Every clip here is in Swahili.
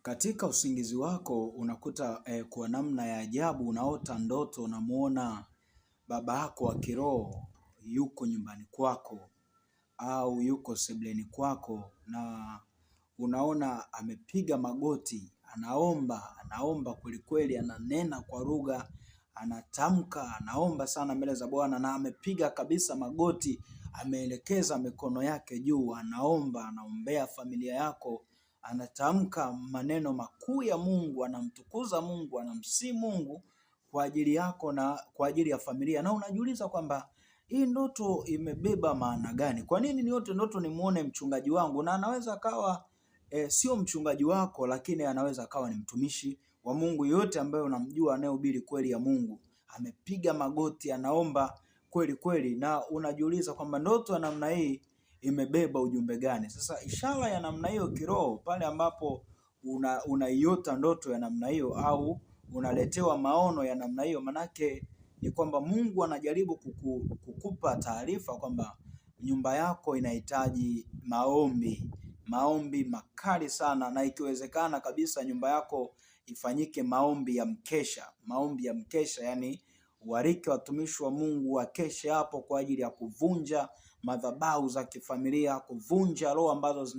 Katika usingizi wako unakuta kwa namna ya ajabu unaota ndoto, unamuona baba yako wa kiroho yuko nyumbani kwako au yuko sebuleni kwako, na unaona amepiga magoti, anaomba kweli kweli, ananena kwa lugha, anatamka, anaomba sana mbele za Bwana, na amepiga kabisa magoti, ameelekeza mikono yake juu, anaombea familia yako, anatamka maneno makuu ya Mungu, anamtukuza Mungu, anamsihi Mungu kwa ajili yako na kwa ajili ya familia. Na unajiuliza kwamba hii ndoto imebeba maana gani? Kwa nini niote ndoto nimuone mchungaji wangu? Na anaweza akawa sio mchungaji wako, lakini anaweza akawa ni mtumishi wa Mungu yote ambaye unamjua, anayehubiri kweli ya Mungu, amepiga magoti, anaomba kweli kweli, na unajiuliza kwamba ndoto ya namna hii imebeba ujumbe gani? Sasa ishara ya namna hiyo kiroho, pale ambapo unaiota ndoto ya namna hiyo au unaletewa maono ya namna hiyo, manake ni kwamba Mungu anajaribu kukupa taarifa kwamba nyumba yako inahitaji maombi makali sana, na ikiwezekana kabisa nyumba yako ifanyike maombi ya mkesha, yani warike watumishi wa Mungu wakeshe hapo kwa ajili ya kuvunja madhabahu za kifamilia, kuvunja roho ambazo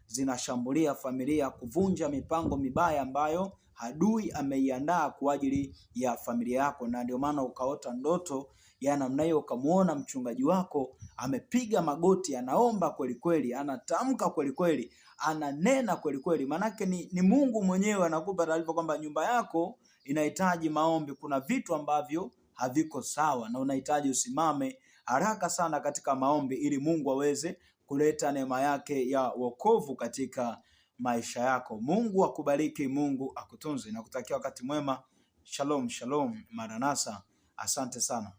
zinashambulia familia, kuvunja mipango mibaya ambayo adui ameiandaa kwa ajili ya familia yako. Na ndio maana ukaota ndoto ya namna hiyo, ukamuona mchungaji wako amepiga magoti, anaomba kweli kweli, anatamka kweli kweli, ananena kweli kweli. Manake ni Mungu mwenyewe anakupa taarifa kwamba nyumba yako inahitaji maombi. Kuna vitu ambavyo haviko sawa na unahitaji usimame haraka sana katika maombi ili Mungu aweze kuleta neema yake ya wokovu katika maisha yako. Mungu akubariki, Mungu akutunze, na kutakia wakati mwema. Shalom, shalom, Maranatha. Asante sana.